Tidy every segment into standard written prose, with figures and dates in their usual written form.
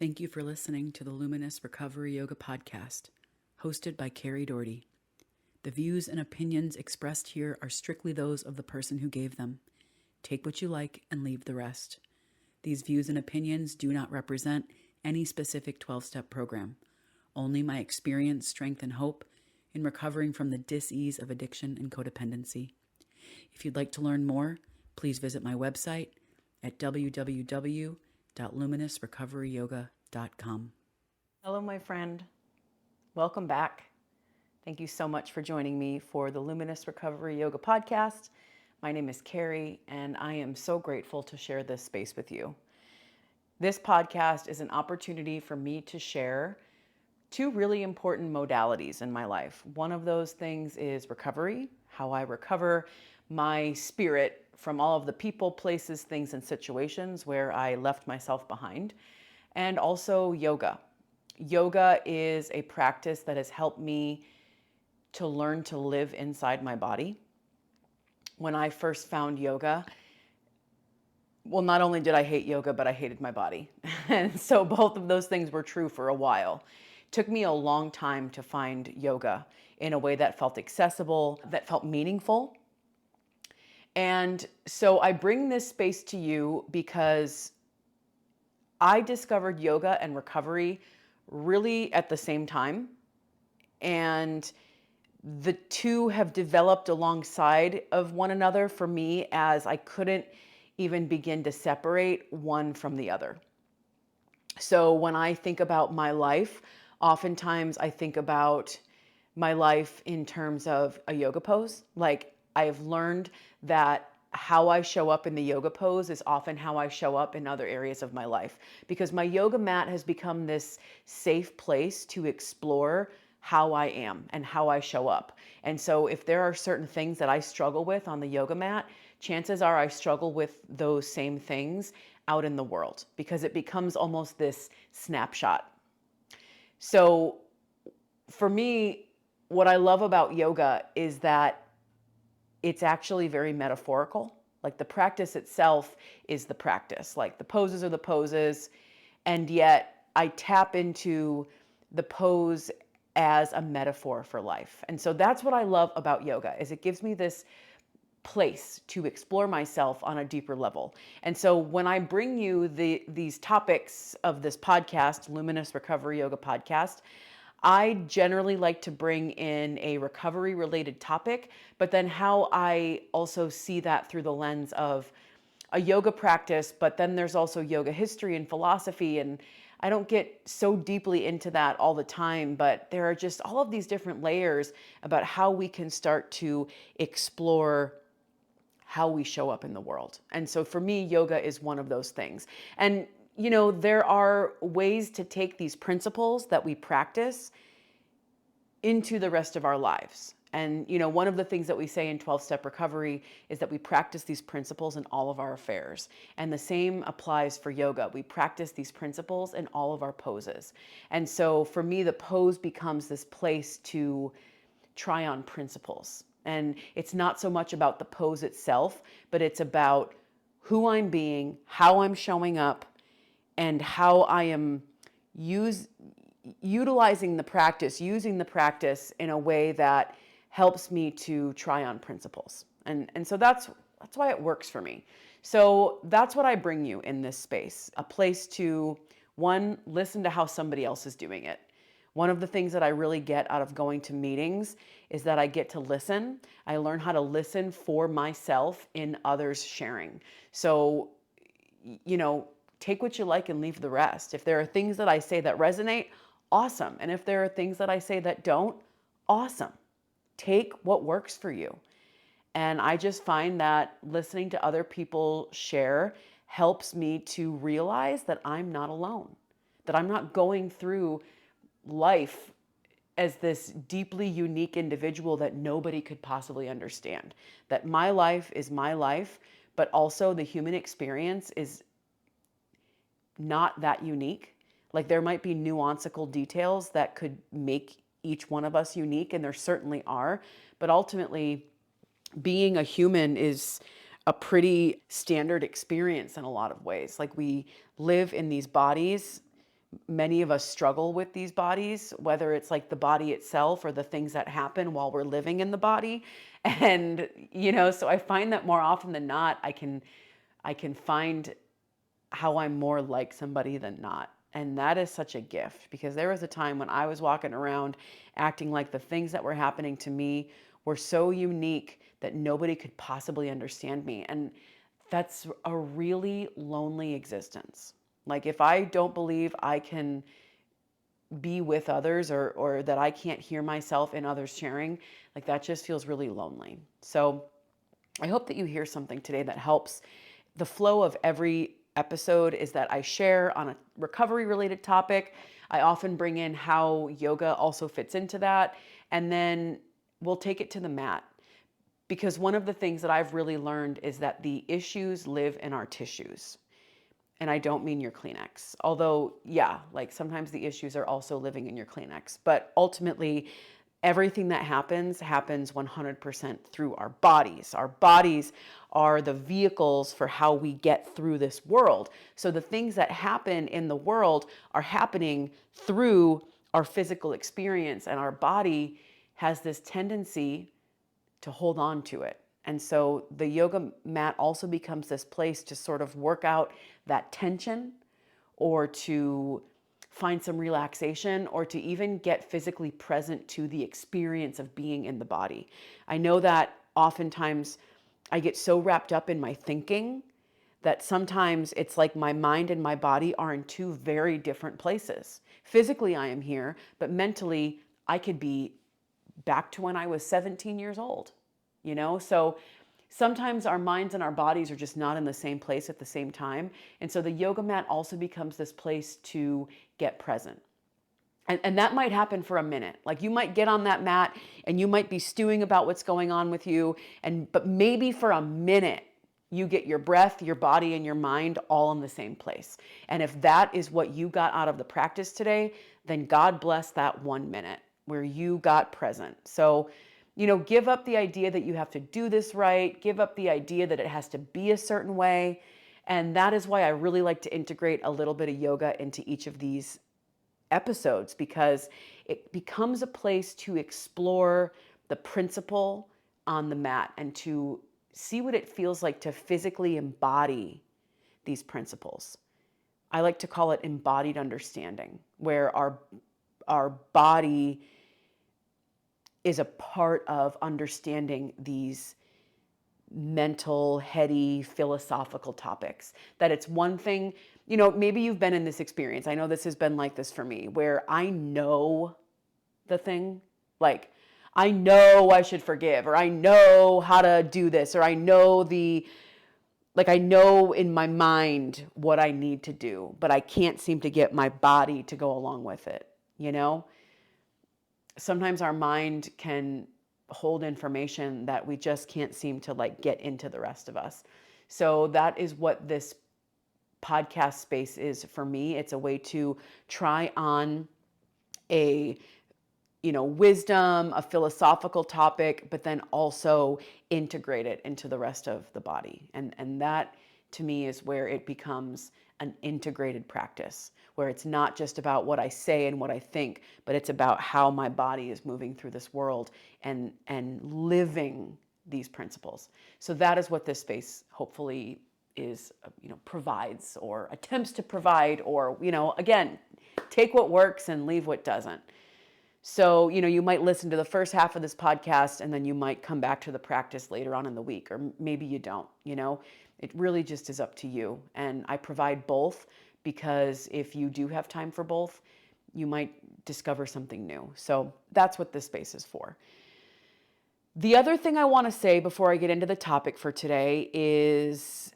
Thank you for listening to the Luminous Recovery Yoga podcast, hosted by Kari. The views and opinions expressed here are strictly those of the person who gave them. Take what you like and leave the rest. These views and opinions do not represent any specific 12-step program, only my experience, strength, and hope in recovering from the dis-ease of addiction and codependency. If you'd like to learn more, please visit my website at www.luminousrecoveryyoga.com. Hello, my friend. Welcome back. Thank you so much for joining me for the Luminous Recovery Yoga podcast. My name is Kari, and I am so grateful to share this space with you. This podcast is an opportunity for me to share two really important modalities in my life. One of those things is recovery, how I recover my spirit from all of the people, places, things, and situations where I left myself behind, and also yoga. Yoga is a practice that has helped me to learn to live inside my body. When I first found yoga, well, not only did I hate yoga, but I hated my body. And so both of those things were true for a while. It took me a long time to find yoga in a way that felt accessible, that felt meaningful. And so I bring this space to you because I discovered yoga and recovery really at the same time. And the two have developed alongside of one another for me, as I couldn't even begin to separate one from the other. So when I think about my life, oftentimes I think about my life in terms of a yoga pose. Like, I have learned that how I show up in the yoga pose is often how I show up in other areas of my life, because my yoga mat has become this safe place to explore how I am and how I show up. And so if there are certain things that I struggle with on the yoga mat, chances are I struggle with those same things out in the world, because it becomes almost this snapshot. So for me, what I love about yoga is that it's actually very metaphorical. Like, the practice itself is the practice. Like, the poses are the poses, and yet I tap into the pose as a metaphor for life. And so that's what I love about yoga, is it gives me this place to explore myself on a deeper level. And so when I bring you these topics of this podcast, Luminous Recovery Yoga podcast, I generally like to bring in a recovery related topic, but then how I also see that through the lens of a yoga practice, but then there's also yoga history and philosophy. And I don't get so deeply into that all the time, but there are just all of these different layers about how we can start to explore how we show up in the world. And so for me, yoga is one of those things. And you know, there are ways to take these principles that we practice into the rest of our lives. And, you know, one of the things that we say in 12-step recovery is that we practice these principles in all of our affairs. And the same applies for yoga. We practice these principles in all of our poses. And so for me, the pose becomes this place to try on principles. And it's not so much about the pose itself, but it's about who I'm being, how I'm showing up, and how I am utilizing the practice, using the practice in a way that helps me to try on principles. And so that's why it works for me. So that's what I bring you in this space, a place to, one, listen to how somebody else is doing it. One of the things that I really get out of going to meetings is that I get to listen. I learn how to listen for myself in others sharing. So, you know, take what you like and leave the rest. If there are things that I say that resonate, awesome. And if there are things that I say that don't, awesome. Take what works for you. And I just find that listening to other people share helps me to realize that I'm not alone, that I'm not going through life as this deeply unique individual that nobody could possibly understand, that my life is my life, but also the human experience is not that unique. Like, there might be nuanceical details that could make each one of us unique, and there certainly are, but ultimately being a human is a pretty standard experience in a lot of ways. Like, we live in these bodies many of us struggle with these bodies, whether it's like the body itself or the things that happen while we're living in the body. And, so I find that more often than not, I can find how I'm more like somebody than not. And that is such a gift, because there was a time when I was walking around acting like the things that were happening to me were so unique that nobody could possibly understand me. And that's a really lonely existence. Like, if I don't believe I can be with others, or that I can't hear myself in others sharing, like, that just feels really lonely. So I hope that you hear something today that helps. The flow of every episode is that I share on a recovery related topic. I often bring in how yoga also fits into that, and then we'll take it to the mat. Because one of the things that I've really learned is that the issues live in our tissues. And I don't mean your Kleenex. Although, yeah, like sometimes the issues are also living in your Kleenex. But ultimately, everything that happens 100% through our bodies. Our bodies are the vehicles for how we get through this world. So the things that happen in the world are happening through our physical experience, and our body has this tendency to hold on to it. And so the yoga mat also becomes this place to sort of work out that tension, or to find some relaxation, or to even get physically present to the experience of being in the body. I know that oftentimes I get so wrapped up in my thinking that sometimes it's like my mind and my body are in two very different places. Physically, I am here, but mentally, I could be back to when I was 17 years old, So sometimes our minds and our bodies are just not in the same place at the same time. And so the yoga mat also becomes this place to get present. And that might happen for a minute. Like, you might get on that mat and you might be stewing about what's going on with you. But maybe for a minute, you get your breath, your body, and your mind all in the same place. And if that is what you got out of the practice today, then God bless that 1 minute where you got present. So, give up the idea that you have to do this right. Give up the idea that it has to be a certain way. And that is why I really like to integrate a little bit of yoga into each of these episodes, because it becomes a place to explore the principle on the mat and to see what it feels like to physically embody these principles. I like to call it embodied understanding, where our body is a part of understanding these mental, heady, philosophical topics. That it's one thing, maybe you've been in this experience. I know this has been like this for me, where I know the thing, like, I know I should forgive, or I know how to do this, or I know I know in my mind what I need to do, but I can't seem to get my body to go along with it, Sometimes our mind can hold information that we just can't seem to get into the rest of us. So that is what this podcast space is for me. It's a way to try on a wisdom, a philosophical topic, but then also integrate it into the rest of the body. And that to me is where it becomes an integrated practice, where it's not just about what I say and what I think, but it's about how my body is moving through this world and living these principles. So that is what this space hopefully is, provides, or attempts to provide, or, again, take what works and leave what doesn't. So, you might listen to the first half of this podcast and then you might come back to the practice later on in the week, or maybe you don't, It really just is up to you. And I provide both, because if you do have time for both, you might discover something new. So that's what this space is for. The other thing I want to say before I get into the topic for today is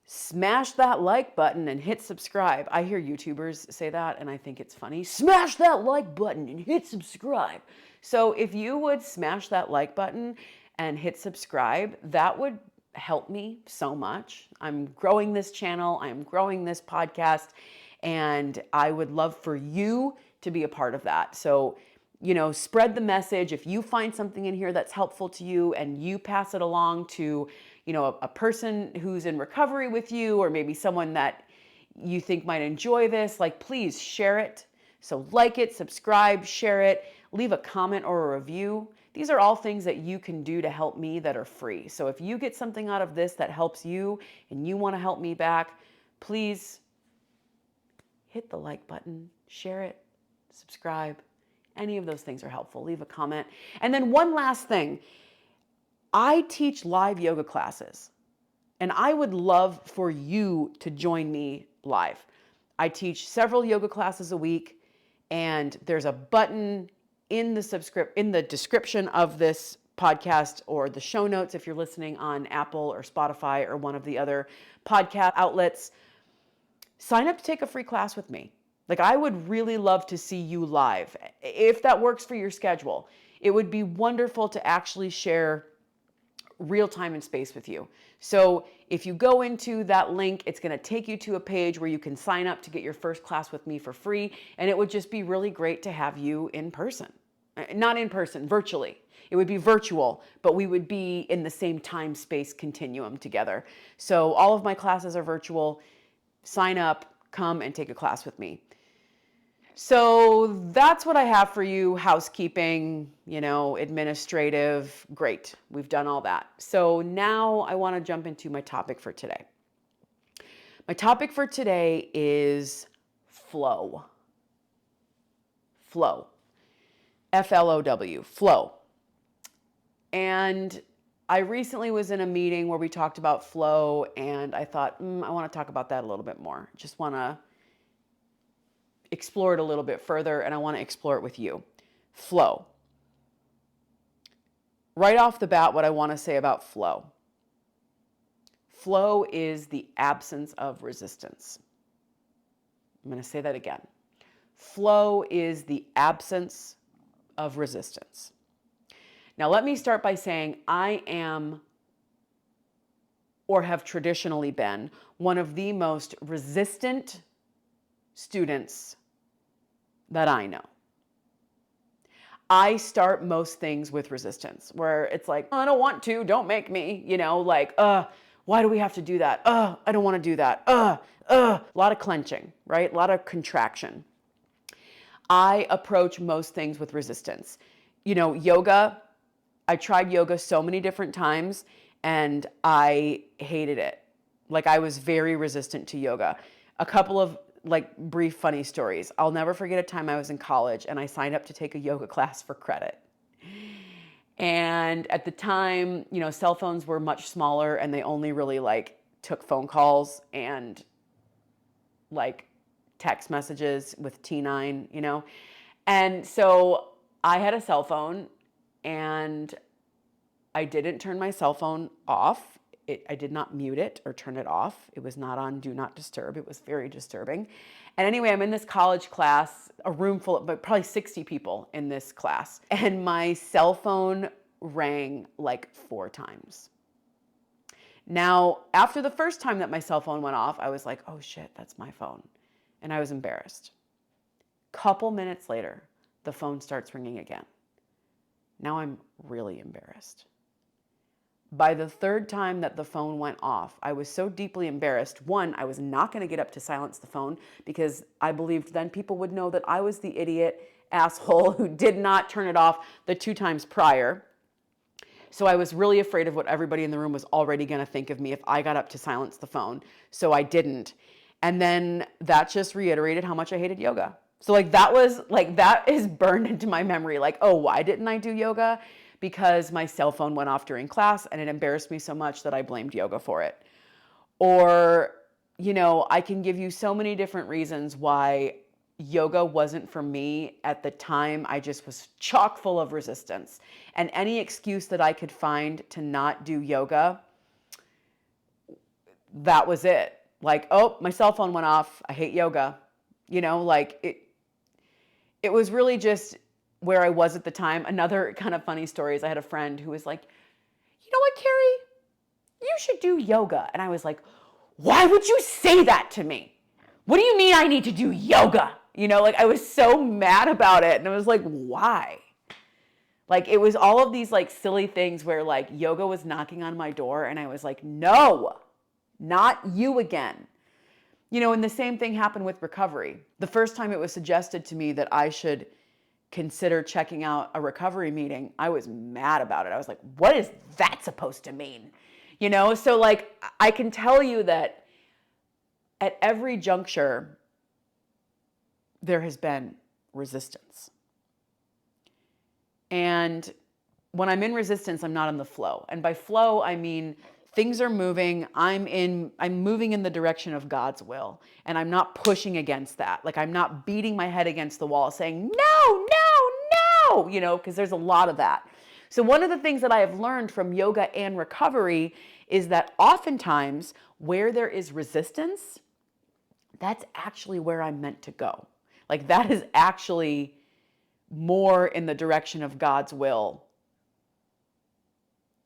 smash that like button and hit subscribe. I hear YouTubers say that and I think it's funny. Smash that like button and hit subscribe. So if you would smash that like button and hit subscribe, that would help me so much. I'm growing this channel, I'm growing this podcast, and I would love for you to be a part of that. So, spread the message. If you find something in here that's helpful to you and you pass it along to, a person who's in recovery with you, or maybe someone that you think might enjoy this, like please share it. So like it, subscribe, share it, leave a comment or a review. These are all things that you can do to help me that are free. So if you get something out of this that helps you and you want to help me back, please hit the like button, share it, subscribe. Any of those things are helpful. Leave a comment. And then one last thing. I teach live yoga classes, and I would love for you to join me live. I teach several yoga classes a week, and there's a button in the description of this podcast or the show notes if you're listening on Apple or Spotify or one of the other podcast outlets. Sign up to take a free class with me. Like, I would really love to see you live. If that works for your schedule, it would be wonderful to actually share real time and space with you. So if you go into that link, it's going to take you to a page where you can sign up to get your first class with me for free. And it would just be really great to have you in person. Not in person, virtually. It would be virtual, but we would be in the same time space continuum together. So all of my classes are virtual. Sign up, come and take a class with me. So that's what I have for you. Housekeeping, administrative. Great. We've done all that. So now I want to jump into my topic for today. My topic for today is flow. Flow. F-L-O-W. Flow. And I recently was in a meeting where we talked about flow, and I thought, I want to talk about that a little bit more. Just want to explore it a little bit further, and I want to explore it with you. Flow. Right off the bat, what I want to say about flow. Flow is the absence of resistance. I'm going to say that again. Flow is the absence of resistance. Now, let me start by saying I am, or have traditionally been, one of the most resistant students that I know. I start most things with resistance, where it's like, I don't want to, don't make me, why do we have to do that? I don't want to do that. A lot of clenching, right? A lot of contraction. I approach most things with resistance. Yoga, I tried yoga so many different times and I hated it. Like, I was very resistant to yoga. A couple of brief funny stories. I'll never forget a time I was in college and I signed up to take a yoga class for credit. And at the time, cell phones were much smaller and they only really took phone calls and text messages with T9, And so I had a cell phone and I didn't turn my cell phone off. I did not mute it or turn it off. It was not on Do Not Disturb. It was very disturbing. And anyway, I'm in this college class, a room full of probably 60 people in this class. And my cell phone rang 4 times. Now, after the first time that my cell phone went off, I was like, oh shit, that's my phone. And I was embarrassed. Couple minutes later, the phone starts ringing again. Now I'm really embarrassed. By the third time that the phone went off, I was so deeply embarrassed. One, I was not going to get up to silence the phone because I believed then people would know that I was the idiot asshole who did not turn it off the 2 times prior. So I was really afraid of what everybody in the room was already going to think of me if I got up to silence the phone. So I didn't. And then that just reiterated how much I hated yoga. So that is burned into my memory. Why didn't I do yoga? Because my cell phone went off during class and it embarrassed me so much that I blamed yoga for it. Or, I can give you so many different reasons why yoga wasn't for me at the time. I just was chock full of resistance. And any excuse that I could find to not do yoga, that was it. My cell phone went off. I hate yoga. It was really just where I was at the time. Another kind of funny story is I had a friend who was like, you know what, Carrie? You should do yoga. And I was like, why would you say that to me? What do you mean I need to do yoga? I was so mad about it. And I was like, why? It was all of these silly things where yoga was knocking on my door. And I was like, no, not you again. And the same thing happened with recovery. The first time it was suggested to me that I should consider checking out a recovery meeting, I was mad about it. I was like, what is that supposed to mean? So like, I can tell you that at every juncture, there has been resistance. And when I'm in resistance, I'm not in the flow. And by flow, I mean things are moving. I'm moving in the direction of God's will. And I'm not pushing against that. Like, I'm not beating my head against the wall saying, no, no, no, because there's a lot of that. So one of the things that I have learned from yoga and recovery is that oftentimes where there is resistance, that's actually where I'm meant to go. Like, that is actually more in the direction of God's will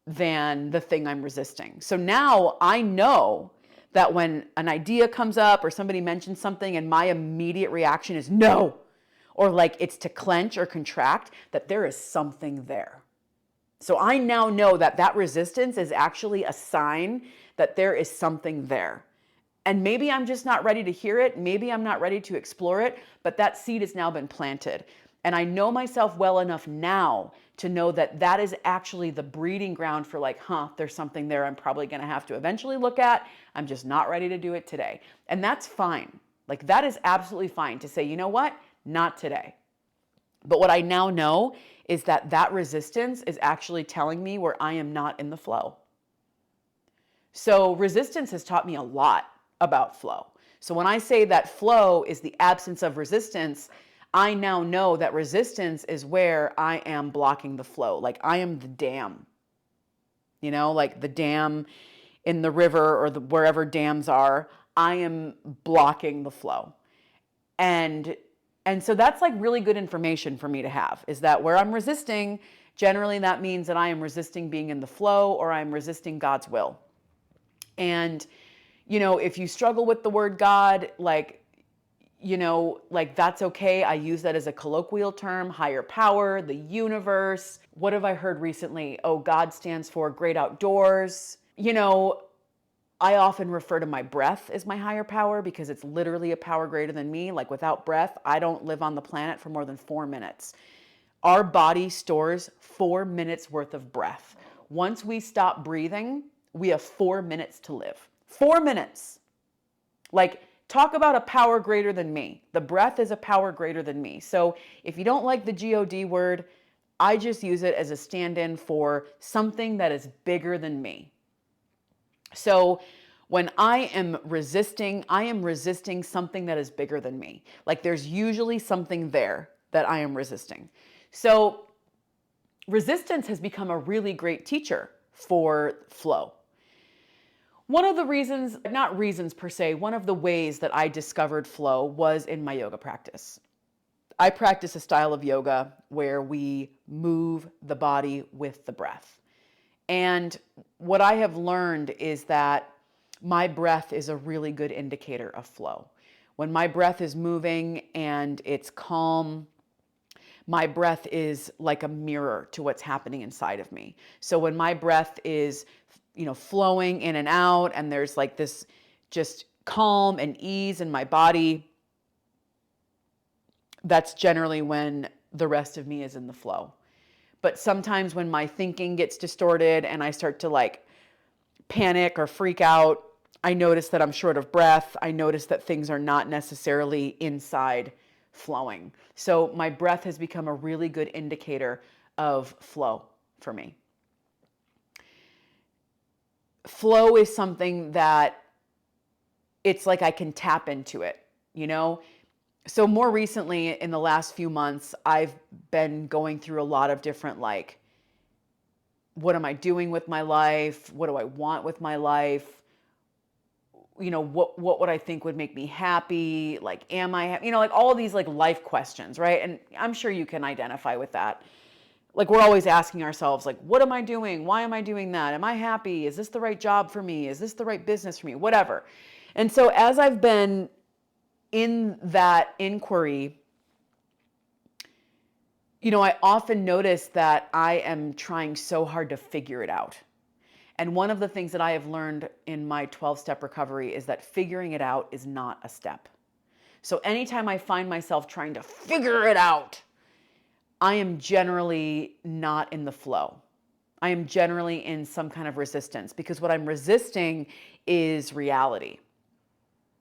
than the thing I'm resisting. So now I know that when an idea comes up or somebody mentions something and my immediate reaction is no, or like it's to clench or contract, that there is something there. So I now know that that resistance is actually a sign that there is something there. And maybe I'm just not ready to hear it. Maybe I'm not ready to explore it, but that seed has now been planted. And I know myself well enough now to know that that is actually the breeding ground for like, there's something there I'm probably going to have to eventually look at. I'm just not ready to do it today. And that's fine. Like, that is absolutely fine to say, you know what? Not today. But what I now know is that that resistance is actually telling me where I am not in the flow. So resistance has taught me a lot about flow. So when I say that flow is the absence of resistance, I now know that resistance is where I am blocking the flow. Like, I am the dam, like the dam in the river or wherever dams are. I am blocking the flow. And so that's like really good information for me to have, is that where I'm resisting, generally that means that I am resisting being in the flow or I'm resisting God's will. And, if you struggle with the word God, like that's okay. I use that as a colloquial term, higher power, the universe. What have I heard recently? Oh, God stands for great outdoors. I often refer to my breath as my higher power because it's literally a power greater than me. Like, without breath, I don't live on the planet for more than 4 minutes. Our body stores 4 minutes worth of breath. Once we stop breathing, we have 4 minutes to live. 4 minutes. Like, talk about a power greater than me. The breath is a power greater than me. So if you don't like the God word, I just use it as a stand-in for something that is bigger than me. So when I am resisting something that is bigger than me. Like, there's usually something there that I am resisting. So resistance has become a really great teacher for flow. One of the reasons, not reasons per se, one of the ways that I discovered flow was in my yoga practice. I practice a style of yoga where we move the body with the breath. And what I have learned is that my breath is a really good indicator of flow. When my breath is moving and it's calm, my breath is like a mirror to what's happening inside of me. So when my breath is flowing in and out, and there's like this just calm and ease in my body, that's generally when the rest of me is in the flow. But sometimes when my thinking gets distorted and I start to like panic or freak out, I notice that I'm short of breath. I notice that things are not necessarily inside flowing. So my breath has become a really good indicator of flow for me. Flow is something that it's like I can tap into it, So more recently, in the last few months, I've been going through a lot of different, like, what am I doing with my life? What do I want with my life? What would I think would make me happy? Like, am I happy? Like all of these like life questions, right? And I'm sure you can identify with that. Like, we're always asking ourselves, like, what am I doing? Why am I doing that? Am I happy? Is this the right job for me? Is this the right business for me? Whatever. And so as I've been in that inquiry, I often notice that I am trying so hard to figure it out. And one of the things that I have learned in my 12-step recovery is that figuring it out is not a step. So anytime I find myself trying to figure it out, I am generally not in the flow. I am generally in some kind of resistance, because what I'm resisting is reality.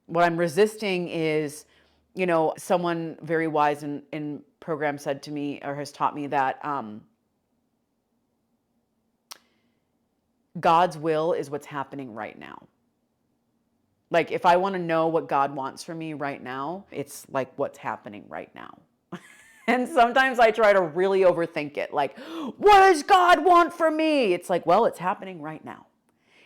What I'm resisting is, someone very wise in program said to me, or has taught me, that God's will is what's happening right now. Like, if I want to know what God wants for me right now, it's like what's happening right now. And sometimes I try to really overthink it. Like, what does God want for me? It's like, well, it's happening right now.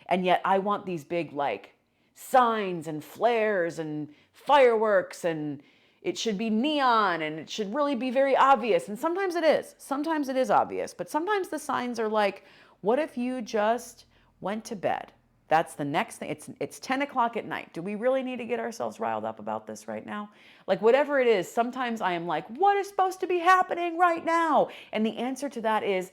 And yet I want these big, like, signs and flares and fireworks, and it should be neon, and it should really be very obvious. And sometimes it is. Sometimes it is obvious. But sometimes the signs are like, what if you just went to bed? That's the next thing. It's 10 o'clock at night. Do we really need to get ourselves riled up about this right now? Like, whatever it is, sometimes I am like, what is supposed to be happening right now? And the answer to that is,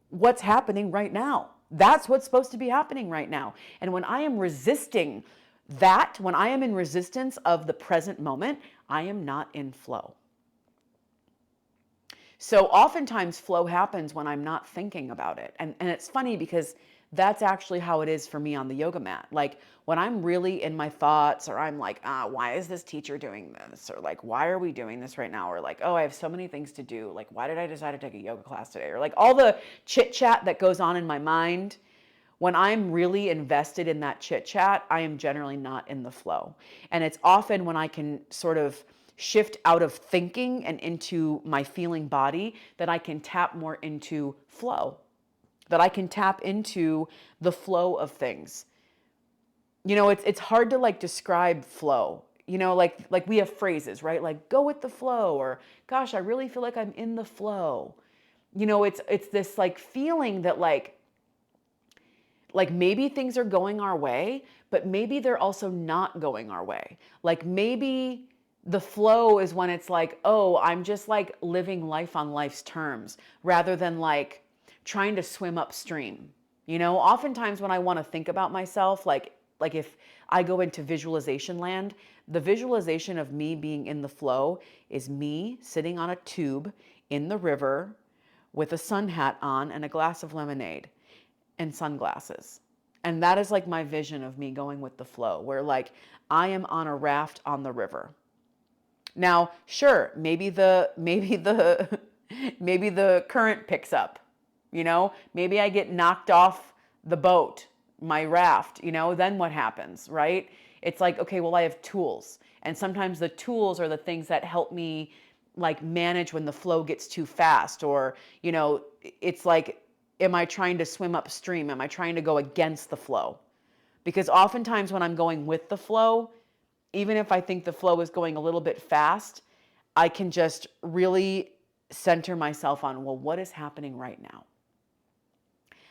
what's happening right now? That's what's supposed to be happening right now. And when I am resisting that, when I am in resistance of the present moment, I am not in flow. So oftentimes flow happens when I'm not thinking about it. And it's funny, because that's actually how it is for me on the yoga mat. Like, when I'm really in my thoughts, or I'm like, why is this teacher doing this? Or like, why are we doing this right now? Or like, oh, I have so many things to do. Like, why did I decide to take a yoga class today? Or like all the chit chat that goes on in my mind. When I'm really invested in that chit chat, I am generally not in the flow. And it's often when I can sort of shift out of thinking and into my feeling body that I can tap more into flow, that I can tap into the flow of things. It's hard to like describe flow. Like we have phrases, right? Like, go with the flow, or gosh, I really feel like I'm in the flow. It's this like feeling that like maybe things are going our way, but maybe they're also not going our way. Like, maybe the flow is when it's like, oh, I'm just like living life on life's terms, rather than like trying to swim upstream. Oftentimes when I want to think about myself, like if I go into visualization land, the visualization of me being in the flow is me sitting on a tube in the river with a sun hat on and a glass of lemonade and sunglasses. And that is like my vision of me going with the flow, where like I am on a raft on the river. Now, sure, maybe the maybe the current picks up, maybe I get knocked off the boat, my raft, then what happens, right? It's like, okay, well, I have tools. And sometimes the tools are the things that help me like manage when the flow gets too fast, or, it's like, am I trying to swim upstream? Am I trying to go against the flow? Because oftentimes when I'm going with the flow, even if I think the flow is going a little bit fast, I can just really center myself on, well, what is happening right now?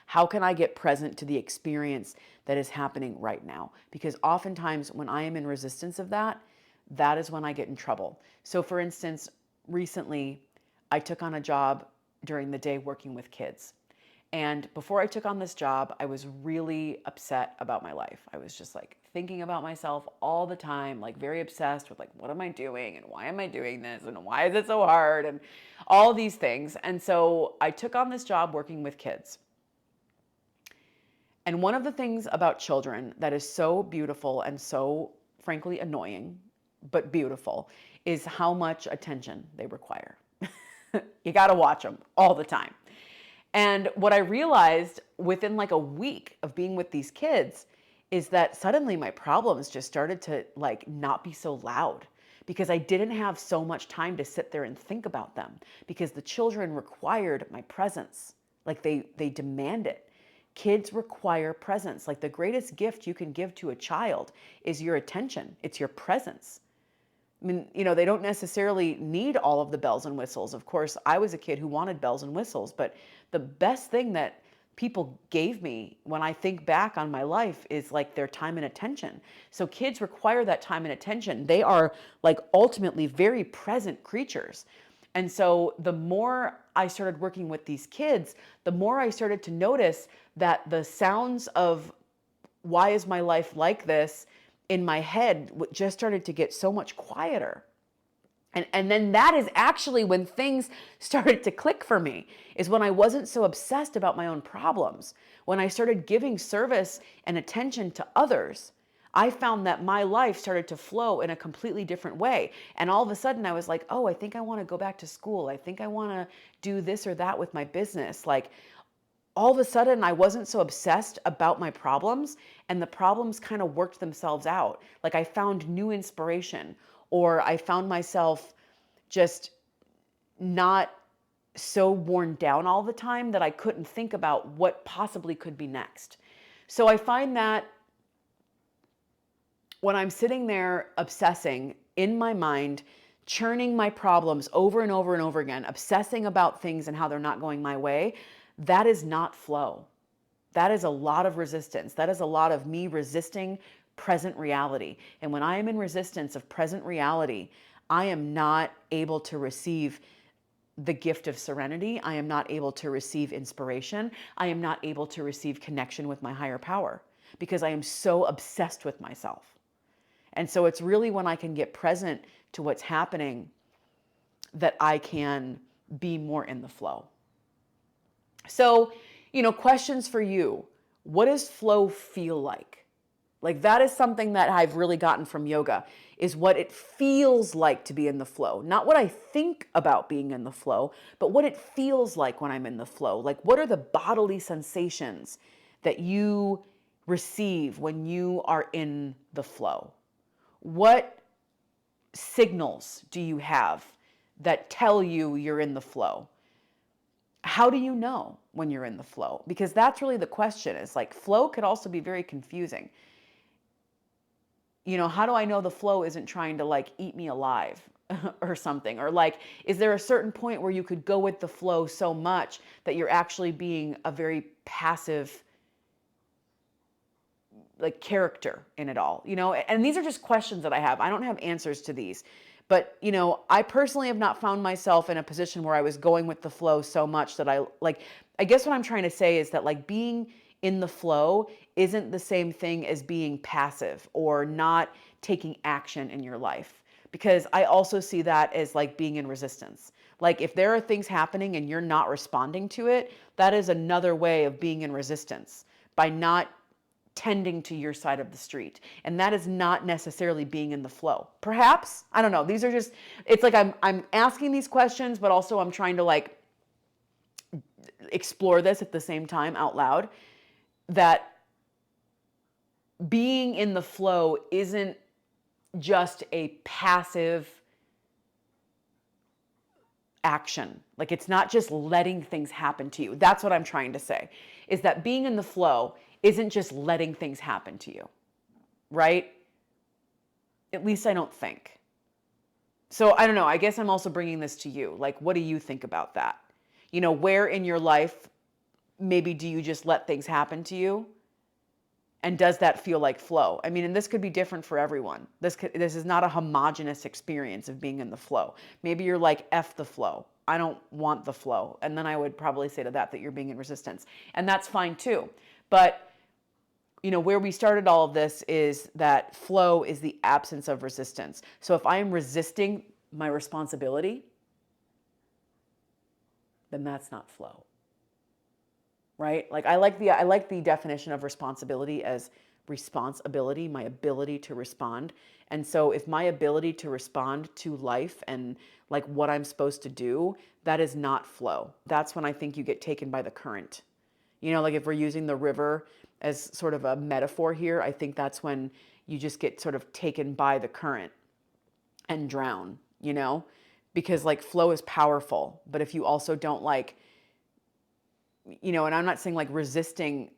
How can I get present to the experience that is happening right now? Because oftentimes when I am in resistance of that, that is when I get in trouble. So for instance, recently I took on a job during the day working with kids. And before I took on this job, I was really upset about my life. I was just like thinking about myself all the time, like very obsessed with like, what am I doing? And why am I doing this? And why is it so hard? And all these things. And so I took on this job working with kids. And one of the things about children that is so beautiful and so frankly annoying, but beautiful, is how much attention they require. You got to watch them all the time. And what I realized within like a week of being with these kids is that suddenly my problems just started to like not be so loud, because I didn't have so much time to sit there and think about them, because the children required my presence. Like they demand it. Kids require presence. Like the greatest gift you can give to a child is your attention. It's your presence. I mean, they don't necessarily need all of the bells and whistles. Of course, I was a kid who wanted bells and whistles, but the best thing that people gave me when I think back on my life is like their time and attention. So kids require that time and attention. They are like ultimately very present creatures. And so the more I started working with these kids, the more I started to notice that the sounds of why is my life like this in my head just started to get so much quieter. And then that is actually when things started to click for me, is when I wasn't so obsessed about my own problems. When I started giving service and attention to others, I found that my life started to flow in a completely different way. And all of a sudden I was like, oh, I think I want to go back to school. I think I want to do this or that with my business. Like, all of a sudden I wasn't so obsessed about my problems, and the problems kind of worked themselves out. Like, I found new inspiration, or I found myself just not so worn down all the time that I couldn't think about what possibly could be next. So I find that when I'm sitting there obsessing in my mind, churning my problems over and over and over again, obsessing about things and how they're not going my way, that is not flow. That is a lot of resistance. That is a lot of me resisting present reality. And when I am in resistance of present reality, I am not able to receive the gift of serenity. I am not able to receive inspiration. I am not able to receive connection with my higher power because I am so obsessed with myself. And so it's really when I can get present to what's happening that I can be more in the flow. So, questions for you. What does flow feel like? Like, that is something that I've really gotten from yoga, is what it feels like to be in the flow. Not what I think about being in the flow, but what it feels like when I'm in the flow. Like, what are the bodily sensations that you receive when you are in the flow? What signals do you have that tell you you're in the flow? How do you know when you're in the flow? Because that's really the question. Is like, flow could also be very confusing. How do I know the flow isn't trying to like eat me alive or something? Or like, is there a certain point where you could go with the flow so much that you're actually being a very passive like character in it all? And these are just questions that I have. I don't have answers to these. But, I personally have not found myself in a position where I was going with the flow so much that I guess what I'm trying to say is that like being in the flow isn't the same thing as being passive or not taking action in your life. Because I also see that as like being in resistance. Like, if there are things happening and you're not responding to it, that is another way of being in resistance by not tending to your side of the street. And that is not necessarily being in the flow. Perhaps, I don't know. These are just, it's like I'm asking these questions, but also I'm trying to like explore this at the same time out loud, that being in the flow isn't just a passive action. Like, it's not just letting things happen to you. That's what I'm trying to say, is that being in the flow isn't just letting things happen to you, right? At least I don't think. So I don't know. I guess I'm also bringing this to you. Like, what do you think about that? Where in your life maybe do you just let things happen to you? And does that feel like flow? I mean, and this could be different for everyone. This is not a homogenous experience of being in the flow. Maybe you're like, F the flow. I don't want the flow. And then I would probably say to that you're being in resistance. And that's fine too. But where we started all of this is that flow is the absence of resistance. So if I am resisting my responsibility, then that's not flow. Right? Like, I like the definition of responsibility as responsibility, my ability to respond. And so if my ability to respond to life and like what I'm supposed to do, that is not flow. That's when I think you get taken by the current. Like, if we're using the river as sort of a metaphor here, I think that's when you just get sort of taken by the current and drown, because like flow is powerful. But if you also don't like, and I'm not saying like resisting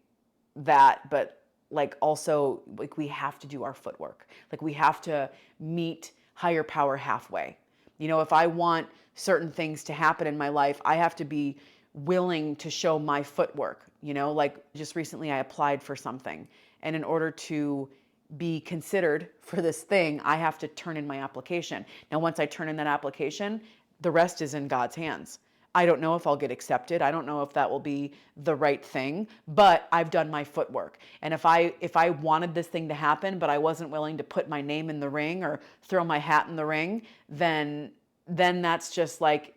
that, but like also like we have to do our footwork. Like, we have to meet higher power halfway. If I want certain things to happen in my life, I have to be willing to show my footwork. Like, just recently I applied for something, and in order to be considered for this thing, I have to turn in my application. Now, once I turn in that application, the rest is in God's hands. I don't know if I'll get accepted. I don't know if that will be the right thing, but I've done my footwork. And if I wanted this thing to happen, but I wasn't willing to put my name in the ring or throw my hat in the ring, then that's just like,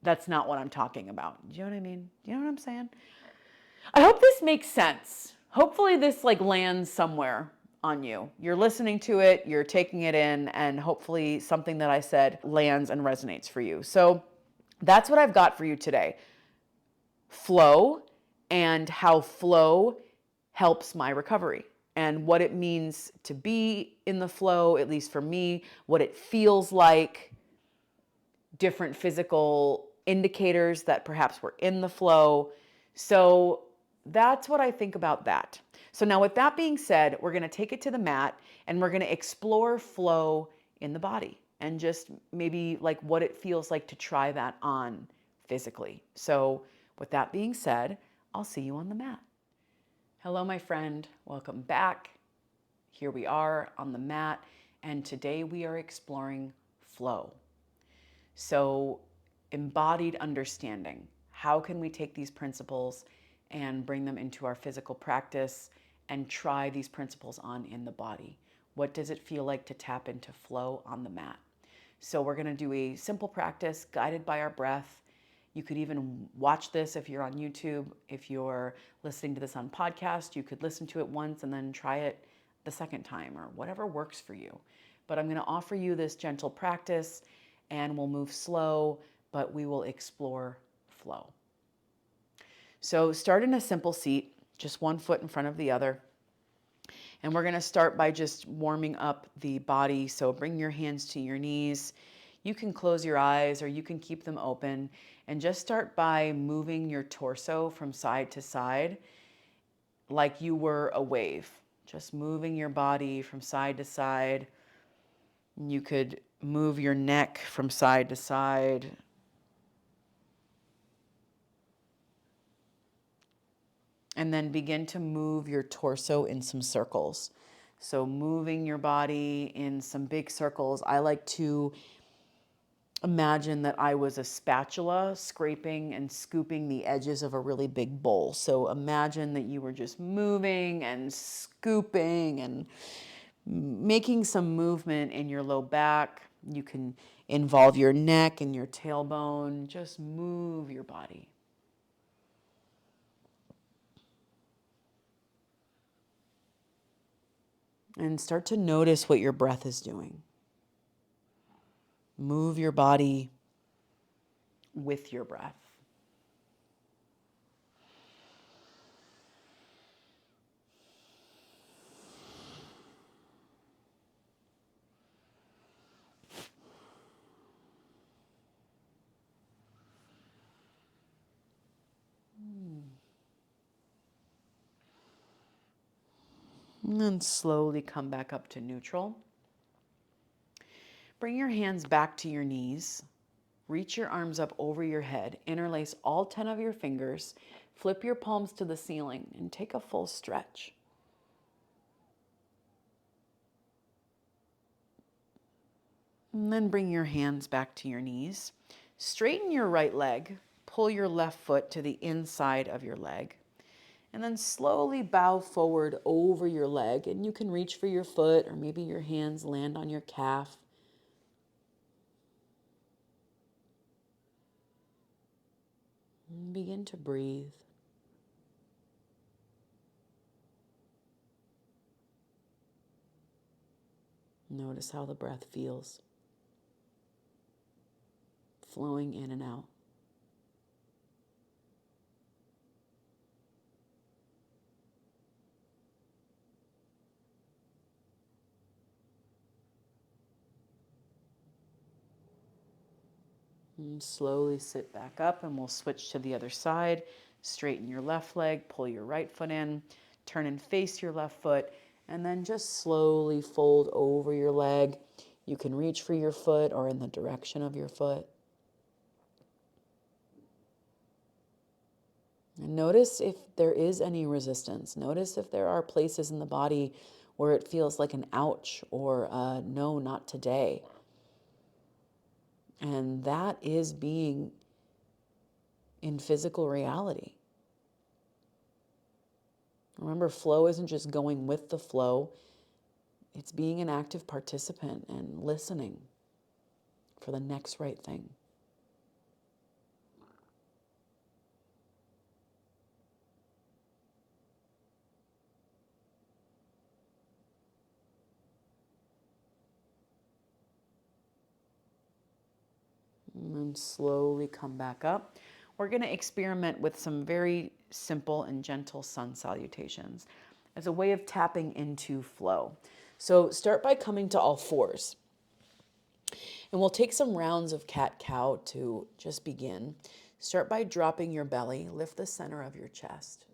that's not what I'm talking about. Do you know what I mean? Do you know what I'm saying? I hope this makes sense. Hopefully this like lands somewhere on you. You're listening to it, you're taking it in, and hopefully something that I said lands and resonates for you. So that's what I've got for you today. Flow, and how flow helps my recovery, and what it means to be in the flow, at least for me, what it feels like, different physical indicators that perhaps we're in the flow. So that's what I think about that. So now with that being said, we're going to take it to the mat and we're going to explore flow in the body and just maybe like what it feels like to try that on physically. So with that being said, I'll see you on the mat. Hello, my friend. Welcome back. Here we are on the mat, and today we are exploring flow. So embodied understanding. How can we take these principles and bring them into our physical practice and try these principles on in the body? What does it feel like to tap into flow on the mat? So we're going to do a simple practice guided by our breath. You could even watch this if you're on YouTube. If you're listening to this on podcast, you could listen to it once and then try it the second time or whatever works for you. But I'm going to offer you this gentle practice, and we'll move slow, but we will explore flow. So start in a simple seat, just one foot in front of the other. And we're going to start by just warming up the body. So bring your hands to your knees. You can close your eyes or you can keep them open, and just start by moving your torso from side to side like you were a wave. Just moving your body from side to side. You could move your neck from side to side. And then begin to move your torso in some circles. So moving your body in some big circles. I like to imagine that I was a spatula scraping and scooping the edges of a really big bowl. So imagine that you were just moving and scooping and making some movement in your low back. You can involve your neck and your tailbone. Just move your body. And start to notice what your breath is doing. Move your body with your breath. And then slowly come back up to neutral. Bring your hands back to your knees. Reach your arms up over your head. Interlace all 10 of your fingers. Flip your palms to the ceiling and take a full stretch. And then bring your hands back to your knees. Straighten your right leg. Pull your left foot to the inside of your leg. And then slowly bow forward over your leg. And you can reach for your foot, or maybe your hands land on your calf. And begin to breathe. Notice how the breath feels, flowing in and out. And slowly sit back up, and we'll switch to the other side. Straighten your left leg, pull your right foot in, turn and face your left foot, and then just slowly fold over your leg. You can reach for your foot or in the direction of your foot. And notice if there is any resistance. Notice if there are places in the body where it feels like an ouch or no, not today. And that is being in physical reality. Remember, flow isn't just going with the flow. It's being an active participant and listening for the next right thing. And then slowly come back up. We're going to experiment with some very simple and gentle sun salutations as a way of tapping into flow. So start by coming to all fours. And we'll take some rounds of cat-cow to just begin. Start by dropping your belly, lift the center of your chest.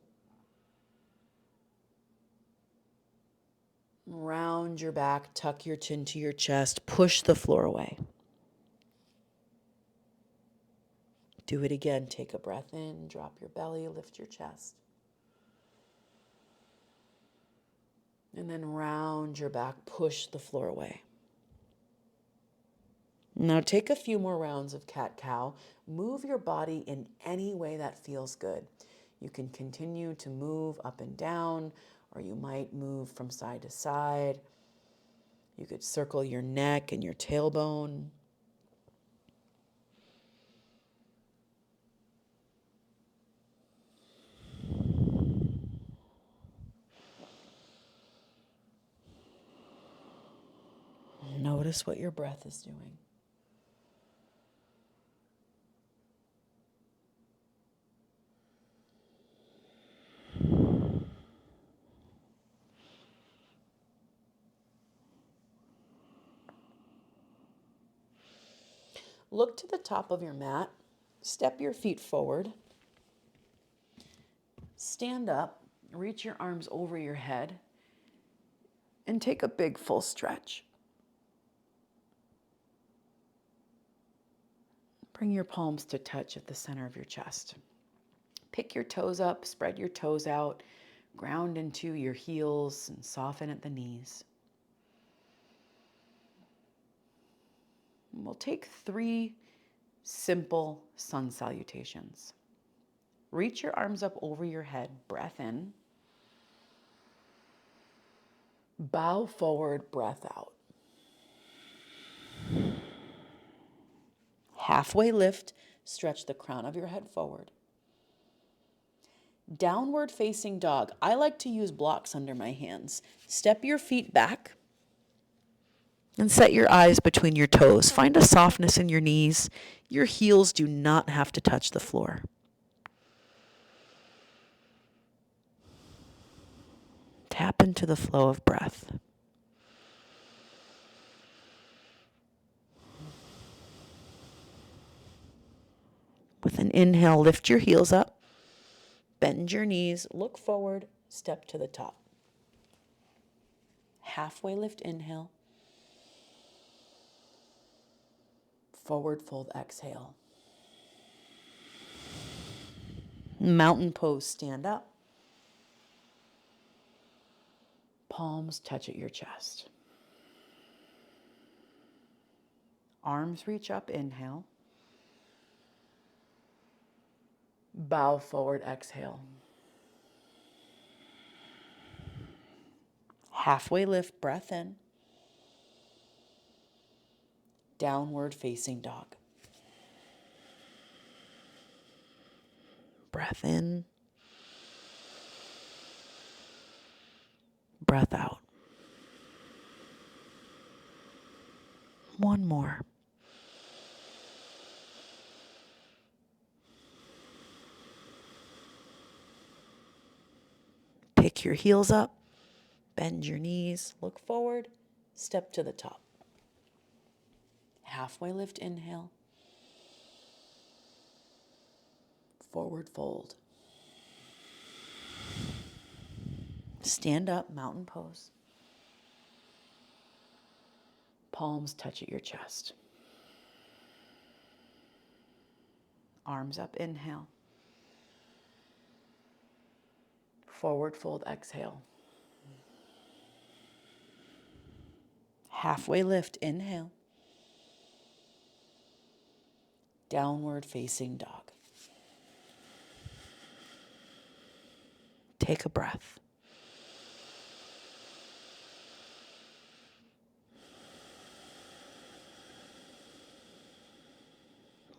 Round your back, tuck your chin to your chest, push the floor away. Do it again. Take a breath in, drop your belly, lift your chest. And then round your back, push the floor away. Now take a few more rounds of cat-cow. Move your body in any way that feels good. You can continue to move up and down, or you might move from side to side. You could circle your neck and your tailbone. Notice what your breath is doing. Look to the top of your mat. Step your feet forward. Stand up. Reach your arms over your head. And take a big full stretch. Bring your palms to touch at the center of your chest. Pick your toes up, spread your toes out, ground into your heels and soften at the knees. And we'll take 3 simple sun salutations. Reach your arms up over your head, breath in. Bow forward, breath out. Halfway lift, stretch the crown of your head forward. Downward facing dog. I like to use blocks under my hands. Step your feet back and set your eyes between your toes. Find a softness in your knees. Your heels do not have to touch the floor. Tap into the flow of breath. With an inhale, lift your heels up. Bend your knees, look forward, step to the top. Halfway lift, inhale. Forward fold, exhale. Mountain pose, stand up. Palms touch at your chest. Arms reach up, inhale. Bow forward, exhale. Halfway lift, breath in. Downward facing dog. Breath in. Breath out. One more. Pick your heels up, bend your knees, look forward, step to the top. Halfway lift, inhale. Forward fold. Stand up, mountain pose. Palms touch at your chest. Arms up, inhale. Forward fold, exhale. Halfway lift, inhale. Downward facing dog. Take a breath.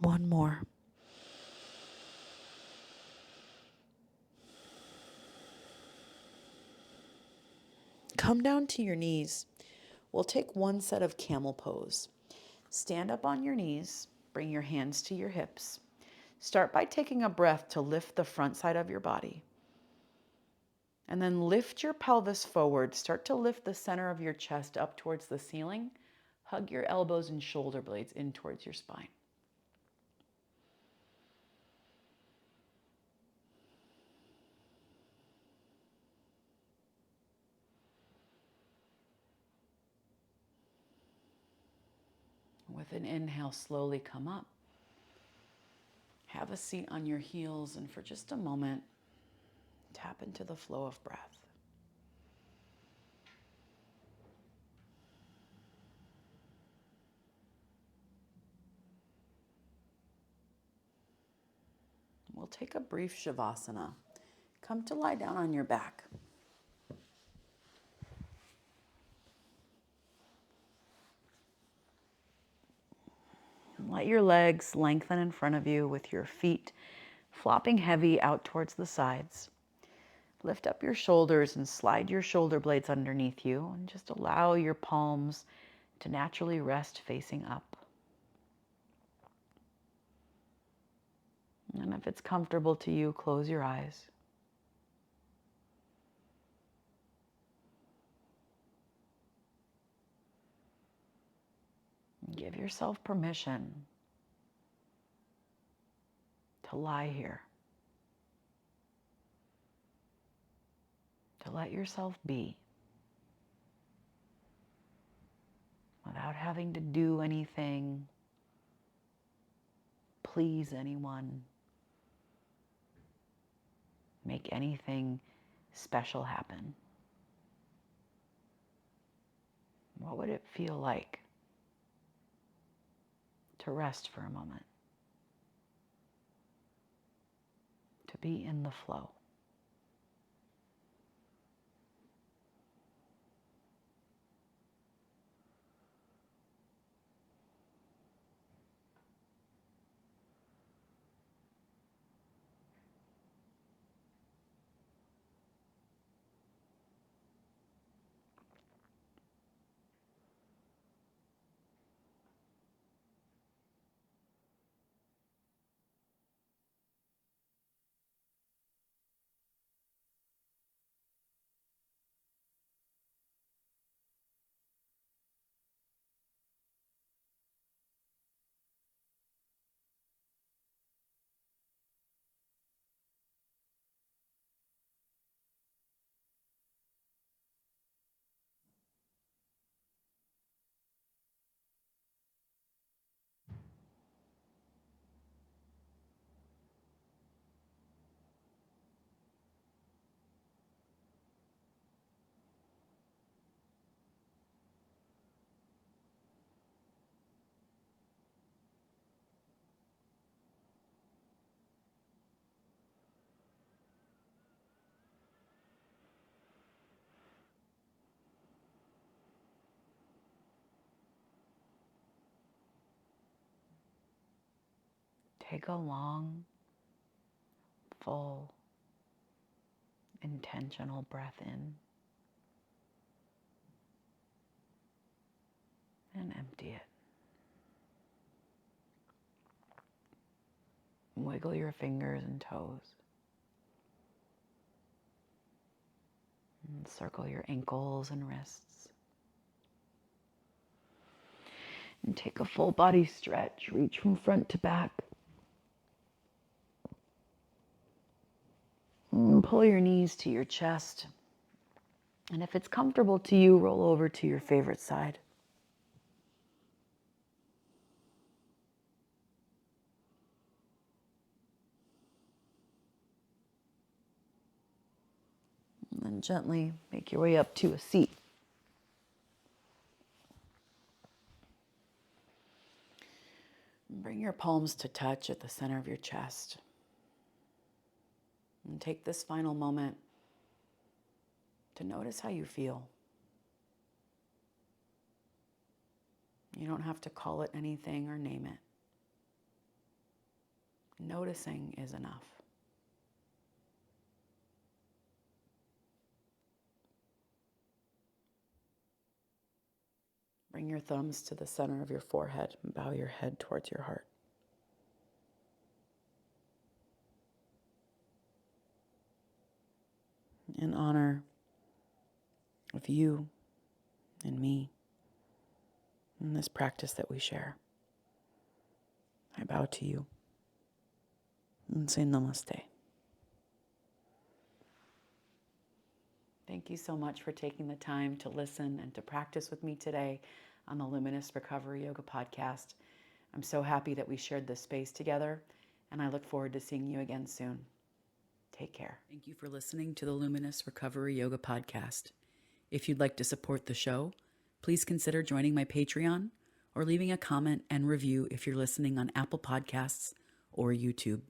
One more. Come down to your knees. We'll take one set of camel pose. Stand up on your knees. Bring your hands to your hips. Start by taking a breath to lift the front side of your body. And then lift your pelvis forward. Start to lift the center of your chest up towards the ceiling. Hug your elbows and shoulder blades in towards your spine. With an inhale, slowly come up. Have a seat on your heels, and for just a moment, tap into the flow of breath. We'll take a brief Shavasana. Come to lie down on your back. Let your legs lengthen in front of you with your feet flopping heavy out towards the sides. Lift up your shoulders and slide your shoulder blades underneath you, and just allow your palms to naturally rest facing up. And if it's comfortable to you, close your eyes. Give yourself permission to lie here, to let yourself be, without having to do anything, please anyone, make anything special happen. What would it feel like to rest for a moment? To be in the flow. Take a long, full, intentional breath in and empty it. Wiggle your fingers and toes. And circle your ankles and wrists. And take a full body stretch. Reach from front to back. And pull your knees to your chest. And if it's comfortable to you, roll over to your favorite side. And then gently make your way up to a seat. Bring your palms to touch at the center of your chest. And take this final moment to notice how you feel. You don't have to call it anything or name it. Noticing is enough. Bring your thumbs to the center of your forehead and bow your head towards your heart. In honor of you and me and this practice that we share, I bow to you and say namaste. Thank you so much for taking the time to listen and to practice with me today on the Luminous Recovery Yoga podcast. I'm so happy that we shared this space together, and I look forward to seeing you again soon. Take care. Thank you for listening to the Luminous Recovery Yoga podcast. If you'd like to support the show, please consider joining my Patreon or leaving a comment and review if you're listening on Apple Podcasts or YouTube.